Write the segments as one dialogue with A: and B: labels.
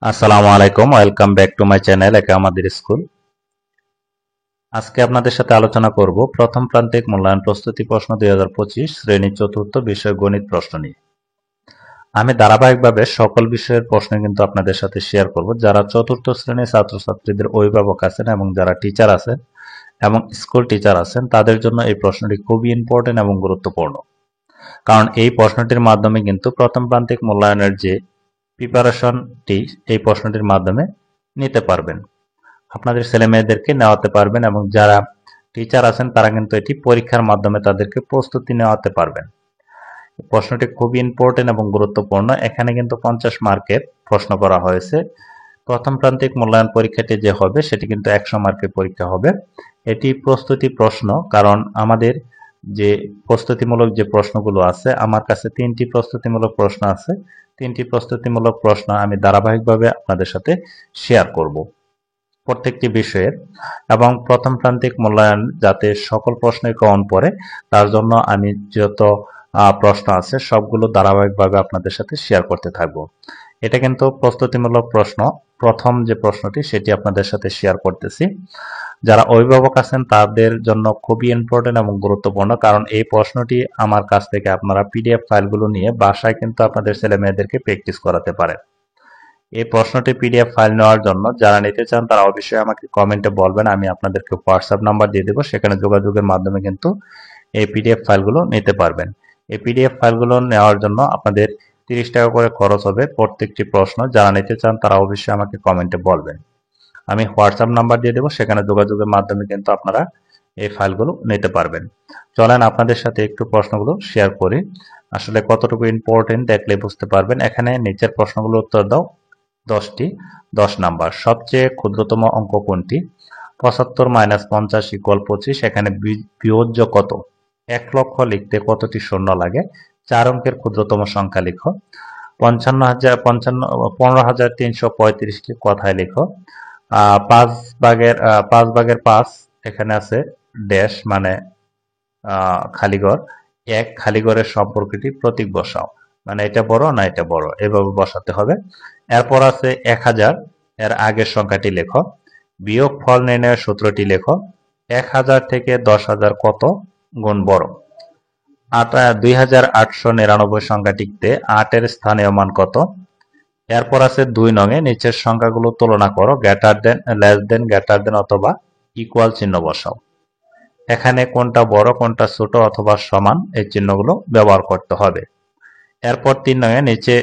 A: আসসালামু আলাইকুম, welcome back to my channel একে আমাদের স্কুল। আজকে আপনাদের সাথে আলোচনা করব প্রথম প্রান্তিক মূল্যায়ন প্রস্তুতি প্রশ্ন 2025 শ্রেণী চতুর্থ বিষয় গণিত প্রশ্ন নিয়ে। আমি ধারাবাহিকভাবে সকল বিষয়ের প্রশ্ন কিন্তু আপনাদের সাথে শেয়ার করব। যারা চতুর্থ শ্রেণীর ছাত্রছাত্রীদের অভিভাবক আছেন এবং যারা টিচার আছেন এবং স্কুল টিচার আছেন তাদের জন্য এই প্রশ্নটি খুবই ইম্পর্টেন্ট এবং গুরুত্বপূর্ণ। কারণ এই প্রশ্নটির মাধ্যমে কিন্তু প্রথম প্রান্তিক মূল্যায়নের যে প্রিপারেশনটি এই প্রশ্নটির মাধ্যমে নিতে পারবেন, আপনাদের ছেলে মেয়েদেরকে নেওয়াতে পারবেন এবং যারা টিচার আছেন তারা কিন্তু এটি পরীক্ষার মাধ্যমে তাদেরকে প্রস্তুতি নেওয়াতে পারবেন। প্রশ্নটি খুবই ইম্পর্টেন্ট এবং গুরুত্বপূর্ণ। এখানে কিন্তু 50 মার্কের প্রশ্ন করা হয়েছে। প্রথম প্রান্তিক মূল্যায়ন পরীক্ষাটি যে হবে সেটি কিন্তু 100 মার্কের পরীক্ষা হবে। এটি প্রস্তুতি প্রশ্ন, কারণ আমাদের যে প্রস্তুতিমূলক যে প্রশ্নগুলো আছে, আমার কাছে 3টি প্রস্তুতিমূলক প্রশ্ন আছে। 3টি প্রস্তুতিমূলক প্রশ্ন আমি ধারাবাহিকভাবে আপনাদের সাথে শেয়ার করব প্রত্যেকটি বিষয়ের, এবং প্রথম প্রান্তিক মূল্যায়ন যাতে সকল প্রশ্নই কমন পড়ে তার জন্য আমি যত প্রশ্ন আছে সবগুলো ধারাবাহিকভাবে আপনাদের সাথে শেয়ার করতে থাকব। এটা কিন্তু প্রস্তুতিমূলক প্রশ্ন, প্রথম যে প্রশ্নটি সেটি আপনাদের সাথে শেয়ার করতেছি। যারা অভিভাবক আছেন তাদের জন্য খুবই ইম্পর্টেন্ট এবং গুরুত্বপূর্ণ, কারণ এই প্রশ্নটি আমার কাছ থেকে আপনারা পিডিএফ ফাইলগুলো নিয়ে বাসায় কিন্তু আপনাদের ছেলে মেয়েদেরকে প্র্যাকটিস করাতে পারেন। এই প্রশ্নটি পিডিএফ ফাইল নেওয়ার জন্য যারা নিতে চান তারা অবশ্যই আমাকে কমেন্টে বলবেন, আমি আপনাদেরকে হোয়াটসঅ্যাপ নাম্বার দিয়ে দেবো, সেখানে যোগাযোগের মাধ্যমে কিন্তু এই পিডিএফ ফাইলগুলো নিতে পারবেন। এই পিডিএফ ফাইলগুলো নেওয়ার জন্য আপনাদের 30 টাকা করে খরচ হবে প্রত্যেকটি প্রশ্ন। যারা নিতে চান তারা অবশ্যই আমাকে কমেন্টে বলবেন, আমি হোয়াটসঅ্যাপ নাম্বার দিয়ে দেবো, সেখানে যোগাযোগের মাধ্যমে কিন্তু আপনারা এই ফাইলগুলো নিতে পারবেন। চলেন আপনাদের সাথে একটু প্রশ্নগুলো শেয়ার করি, আসলে কতটুকু ইম্পর্টেন্ট দেখলে বুঝতে পারবেন। এখানে নিচের প্রশ্নগুলো উত্তর দাও 10টি। 10 নাম্বার, সবচেয়ে ক্ষুদ্রতম অঙ্ক কোনটি? 75 মাইনাস 50 ইকুয়াল 25। এখানে বিয়োজ্য কত? 1 লক্ষ লিখতে কতটি শূন্য লাগে? 4 অঙ্কের ক্ষুদ্রতম সংখ্যা লিখো। 15,335 কে কথায় লিখো। 5 ভাগের 5 এখানে আছে ড্যাশ মানে খালিঘর। 1 খালিঘরের সম্পর্কটি প্রতীক বসাও, মানে এটা বড় না এটা বড়, এভাবে বসাতে হবে। এরপর আছে 1000, এর আগের সংখ্যাটি লেখো। বিয়োগ ফল নির্ণয়ের সূত্রটি লেখো। 1000 থেকে 10,000 কত গুণ বড়? 2899 সংখ্যাটিতে 8 এর স্থানীয় মান কত? এরপর আছে 2 নঙে নিচের সংখ্যাগুলো তুলনা করো, greater than, less than, greater than অথবা ইকুয়াল চিহ্ন বসাও। এখানে কোনটা বড় কোনটা ছোট অথবা সমান এই চিহ্নগুলো ব্যবহার করতে হবে। এরপর 3 নঙে নিচে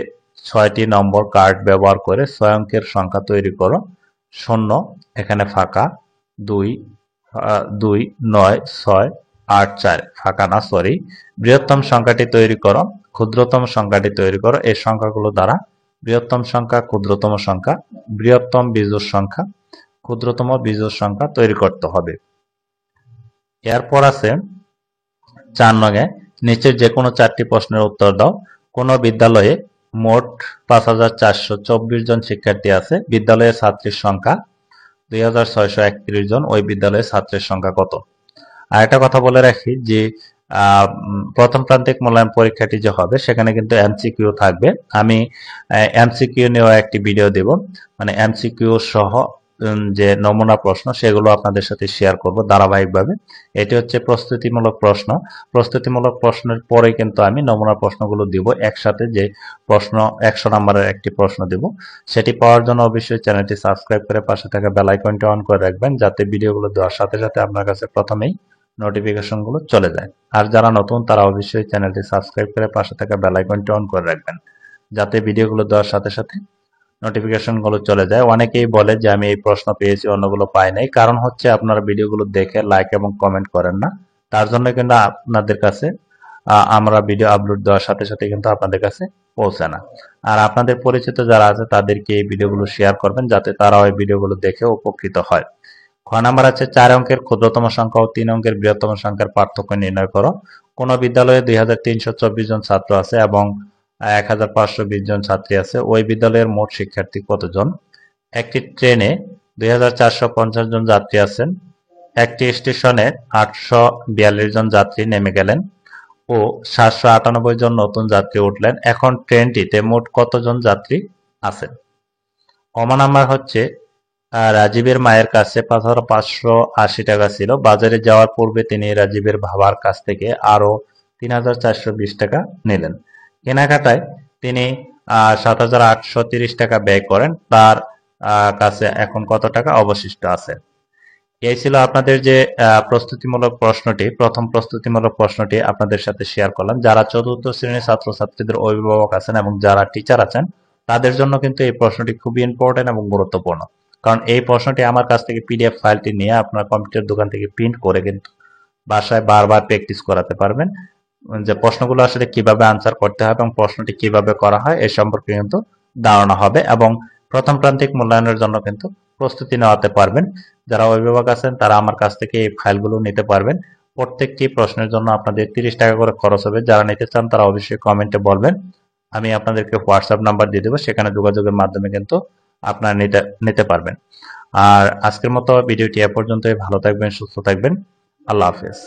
A: 6টি নম্বর কার্ড ব্যবহার করে 6 অঙ্কের সংখ্যা তৈরি করো। 0 এখানে ফাঁকা, 2 2 9 6 8 4 ফাঁকা না, সরি। বৃহত্তম সংখ্যাটি তৈরি করো, ক্ষুদ্রতম সংখ্যাটি তৈরি করো। এই সংখ্যাগুলো দ্বারা বৃহত্তম সংখ্যা, ক্ষুদ্রতম সংখ্যা, বৃহত্তম বিজোড় সংখ্যা, ক্ষুদ্রতম বিজোড় সংখ্যা তৈরি করতে হবে। এরপর আছে 4 নঙে নিচের যে কোনো 4টি প্রশ্নের উত্তর দাও। কোন বিদ্যালয়ে মোট 5,424 জন শিক্ষার্থী আছে? বিদ্যালয়ের ছাত্রীর সংখ্যা 2,631 জন। ওই বিদ্যালয়ের ছাত্রের সংখ্যা কত? আর একটা কথা বলে রাখি যে প্রথম প্রান্তিক মূল্যায়ন পরীক্ষাটি যে হবে সেখানে কিন্তু এমসিকিউ থাকবে। আমি এমসিকিউ নিয়েও একটি ভিডিও দেব, মানে এমসিকিউ সহ যে নমুনা প্রশ্ন সেগুলো আপনাদের সাথে শেয়ার করব ধারাবাহিকভাবে। এটি হচ্ছে প্রস্তুতিমূলক প্রশ্ন। প্রস্তুতিমূলক প্রশ্নের পরে কিন্তু আমি নমুনা প্রশ্নগুলো দিব একসাথে, যে প্রশ্ন 100 নম্বরের একটি প্রশ্ন দেব। সেটি পাওয়ার জন্য অবশ্যই চ্যানেলটি সাবস্ক্রাইব করে পাশে থাকা বেল আইকনটি অন করে রাখবেন, যাতে ভিডিওগুলো দেওয়ার সাথে সাথে আপনার কাছে প্রথমেই নোটিফিকেশনগুলো চলে যায়। আর যারা নতুন তারা অবশ্যই চ্যানেলটি সাবস্ক্রাইব করে পাশে থাকা বেল আইকনটি অন করে রাখবেন, যাতে ভিডিওগুলো দেওয়ার সাথে সাথে নোটিফিকেশনগুলো চলে যায়। অনেকেই বলে যে আমি এই প্রশ্ন পেয়েছি অন্যগুলো পাই নাই, কারণ হচ্ছে আপনারা ভিডিওগুলো দেখে লাইক এবং কমেন্ট করেন না। তার জন্য কিন্তু আপনাদের কাছে আমরা ভিডিও আপলোড দেওয়ার সাথে সাথে কিন্তু আপনাদের কাছে পৌঁছে না। আর আপনাদের পরিচিত যারা আছে তাদেরকে এই ভিডিওগুলো শেয়ার করবেন, যাতে তারা ওই ভিডিওগুলো দেখে উপকৃত হয়। খ নাম্বার আছে 4 অঙ্কের ক্ষুদ্রতম সংখ্যা ও 3 অঙ্কের বৃহত্তম সংখ্যার পার্থক্য নির্ণয় করো। কোন বিদ্যালয়ে 2,324 জন ছাত্র আছে এবং 1,520 জন ছাত্রী আছে? ওই বিদ্যালয়ের মোট শিক্ষার্থী কতজন? একটি ট্রেনে 2,450 জন যাত্রী আছেন। একটি স্টেশনে 842 জন যাত্রী নেমে গেলেন ও 798 জন নতুন যাত্রী উঠলেন। এখন ট্রেনটিতে মোট কতজন যাত্রী আছেন? ওমা নাম্বার হচ্ছে রাজীবের মায়ের কাছে ৫,৫৮০ টাকা ছিল। বাজারে যাওয়ার পূর্বে তিনি রাজীবের বাবার কাছ থেকে আরো ৩,৪২০ টাকা নিলেন। কেনাকাটায় তিনি ৭,৮৩০ টাকা ব্যয় করেন। তার কাছে এখন কত টাকা অবশিষ্ট আছে? এই ছিল আপনাদের যে প্রস্তুতিমূলক প্রশ্নটি, প্রথম প্রস্তুতিমূলক প্রশ্নটি আপনাদের সাথে শেয়ার করলাম। যারা চতুর্থ শ্রেণীর ছাত্রছাত্রীদের অভিভাবক আছেন এবং যারা টিচার আছেন তাদের জন্য কিন্তু এই প্রশ্নটি খুবই ইম্পর্টেন্ট এবং গুরুত্বপূর্ণ। কারণ এই প্রশ্নটি আমার কাছ থেকে পিডিএফ ফাইলটি নিয়ে আপনার কম্পিউটার দোকান থেকে প্রিন্ট করে কিন্তু বাসায় বারবার প্র্যাকটিস করাতে পারবেন। যে প্রশ্নগুলো আসলে কিভাবে আনসার করতে হয় এবং প্রশ্নটি কিভাবে করা হয় এ সম্পর্কে কিন্তু ধারণা হবে এবং প্রথম প্রান্তিক মূল্যায়নের জন্য কিন্তু প্রস্তুতি নেওয়াতে পারবেন। যারা অভিভাবক আছেন তারা আমার কাছ থেকে এই ফাইলগুলো নিতে পারবেন। প্রত্যেকটি প্রশ্নের জন্য আপনাদের ৩০ টাকা করে খরচ হবে। যারা নিতে চান তারা অবশ্যই কমেন্টে বলবেন। আমি আপনাদেরকে হোয়াটসঅ্যাপ নাম্বার দিয়ে দেবো, সেখানে যোগাযোগের মাধ্যমে কিন্তু আপনারা নিতে পারবেন। আর আজকের মতো ভিডিওটি এ পর্যন্তই। ভালো থাকবেন, সুস্থ থাকবেন। আল্লাহ হাফেজ।